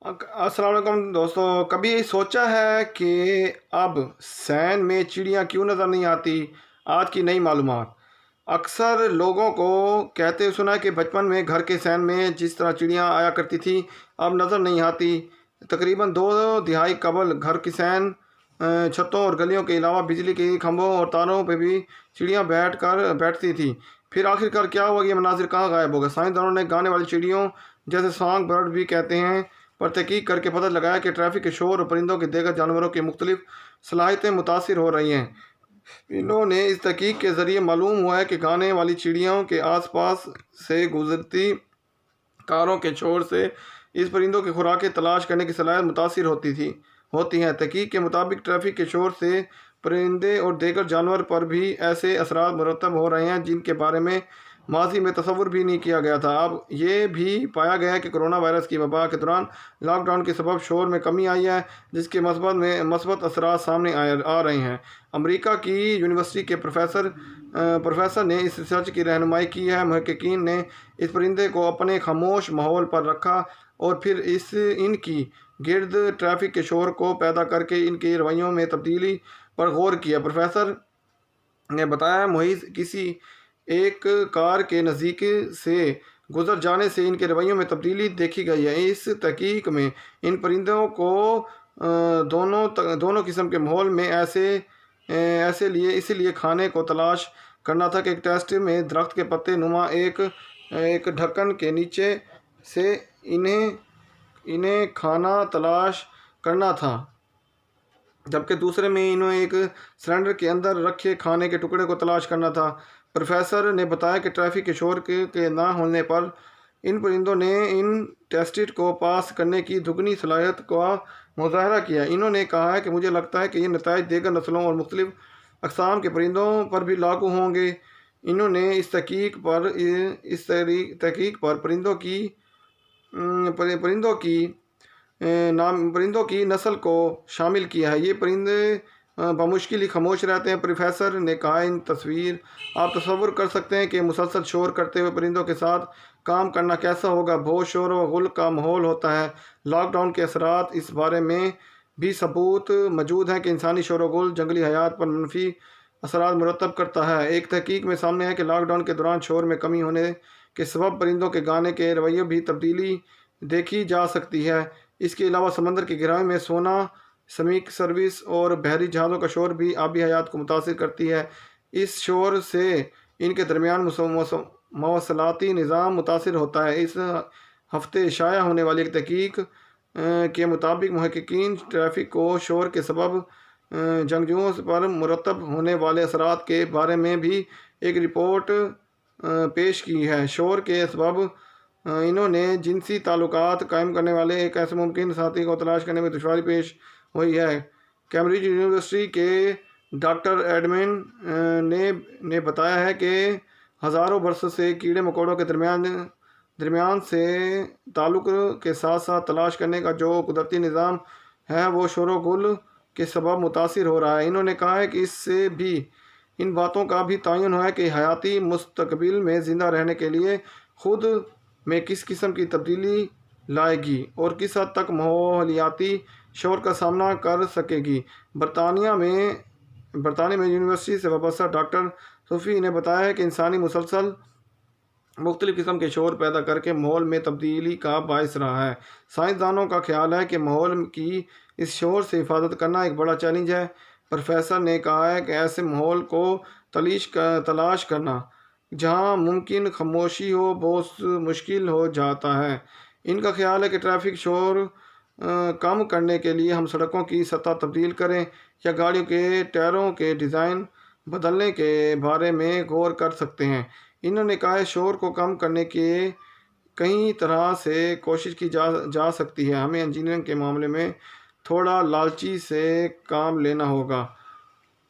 अस्सलाम वालेकुम दोस्तों। कभी सोचा है कि अब सैन में चिड़ियाँ क्यों नज़र नहीं आती? आज की नई मालूमात। अक्सर लोगों को कहते सुना है कि बचपन में घर के सैन में जिस तरह चिड़ियाँ आया करती थी, अब नज़र नहीं आती। तकरीबन 2 दहाई कबल घर की सैन छतों और गलियों के अलावा बिजली के खंभों और तारों पर भी चिड़ियाँ बैठती थी। फिर आखिरकार क्या हुआ? ये मनाजिर कहाँ गायब हो गए? साइंसदानों ने गाने वाली चिड़ियों, जिसे सॉन्ग बर्ड भी कहते हैं, पर तहकीक करके पता लगाया कि ट्रैफिक के शोर और परिंदों के दीगर जानवरों की मुख्तलिफ सलाहियतें मुतासिर हो रही हैं। इन्होंने इस तहकीक के ज़रिए मालूम हुआ है कि गाने वाली चिड़ियों के आसपास से गुजरती कारों के शोर से इस परिंदों की खुराकें तलाश करने की सलाहियत मुतासिर होती हैं। तहकीक के मुताबिक ट्रैफिक के शोर से परिंदे और दीगर जानवर पर भी ऐसे असरात मुरतब हो रहे हैं जिनके बारे में माजी में तसव्वुर भी नहीं किया गया था। अब ये भी पाया गया है कि कोरोना वायरस की वबा के दौरान लॉकडाउन के सबब शोर में कमी आई है, जिसके मस्बत असरात सामने आ रहे हैं। अमेरिका की यूनिवर्सिटी के प्रोफेसर ने इस रिसर्च की रहनुमाई की है। महक़क़ीन ने इस परिंदे को अपने खामोश माहौल पर रखा और फिर इनकी गिर्द ट्रैफिक के शोर को पैदा करके इनके रवैयों में तब्दीली पर गौर किया। प्रोफेसर ने बताया, मुहिज़ किसी एक कार के नज़दीक से गुजर जाने से इनके रवैयों में तब्दीली देखी गई है। इस तहकीक में इन परिंदों को दोनों किस्म के माहौल में इसीलिए खाने को तलाश करना था कि एक टेस्ट में दरख्त के पत्ते नुमा एक ढक्कन के नीचे से इन्हें खाना तलाश करना था, जबकि दूसरे में इन्हें एक सिलेंडर के अंदर रखे खाने के टुकड़े को तलाश करना था। प्रोफेसर ने बताया कि ट्रैफिक के शोर के ना होने पर इन परिंदों ने इन टेस्ट को पास करने की दुगनी सलाहियत का मुजाहरा किया। इन्होंने कहा है कि मुझे लगता है कि ये नताइज दीगर नस्लों और मुख्तलिफ अक़साम के परिंदों पर भी लागू होंगे। इन्होंने इस तहकीक पर परिंदों की नस्ल को शामिल किया है। ये परिंदे बमुश्किल ही खामोश रहते हैं। प्रोफेसर ने कहा, आप तसव्वुर कर सकते हैं कि मुसलसल शोर करते हुए परिंदों के साथ काम करना कैसा होगा। बहुत शोर व गुल का माहौल होता है। लॉकडाउन के असरात इस बारे में भी सबूत मौजूद हैं कि इंसानी शोर व गुल जंगली हयात पर मनफी असरात मुरतब करता है। एक तहकीक में सामने है कि लॉकडाउन के दौरान शोर में कमी होने के सबब परिंदों के गाने के रवैये भी तब्दीली देखी जा सकती है। इसके अलावा समंदर की गहराई में सोना, समीक सर्विस और बहरी जहाज़ों का शोर भी आबी हयात को मुतासिर करती है। इस शोर से इनके दरमियान मवासलाती निज़ाम मुतासिर होता है। इस हफ्ते शाया होने वाली एक तहकीक के मुताबिक महक़क़ीन ट्रैफिक को शोर के सबब जंगजुओं पर मुरतब होने वाले असरात के बारे में भी एक रिपोर्ट पेश की है। शोर के सबब इन्होंने जिनसी ताल्लुकात कायम करने वाले एक ऐसे मुमकिन साथी को तलाश करने में दुश्वारी पेश हुई है। कैम्ब्रिज यूनिवर्सिटी के डॉक्टर एडमिन ने बताया है कि हज़ारों बरस से कीड़े मकोड़ों के दरमियान से ताल्लुक़ के साथ साथ तलाश करने का जो कुदरती निज़ाम है वो शोर व गुल के सबब मुतासिर हो रहा है। इन्होंने कहा है कि इससे भी इन बातों का भी तयन है कि हयाती मुस्तकबिल में ज़िंदा रहने के लिए खुद में किस किस्म की तब्दीली लाएगी और किस हद तक माहौलियाती शोर का सामना कर सकेगी। बरतानिया में यूनिवर्सिटी से वाबस्ता डॉक्टर सूफ़ी ने बताया है कि इंसानी मुसलसल मुख्तलिफ़ किस्म के शोर पैदा करके माहौल में तब्दीली का बायस रहा है। साइंसदानों का ख्याल है कि माहौल की इस शोर से हिफाजत करना एक बड़ा चैलेंज है। प्रोफेसर ने कहा है कि ऐसे माहौल को तलाश करना जहाँ मुमकिन खामोशी हो बहुत मुश्किल हो जाता है। इनका ख्याल है कि ट्रैफिक शोर कम करने के लिए हम सड़कों की सतह तब्दील करें या गाड़ियों के टायरों के डिज़ाइन बदलने के बारे में गौर कर सकते हैं। इन्होंने कहा है, शोर को कम करने के कई तरह से कोशिश की जा सकती है। हमें इंजीनियरिंग के मामले में थोड़ा लालची से काम लेना होगा।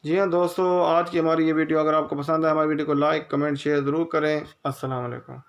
जी हाँ दोस्तों, आज की हमारी ये वीडियो अगर आपको पसंद है, हमारी वीडियो को लाइक, कमेंट, शेयर ज़रूर करें। अस्सलाम वालेकुम।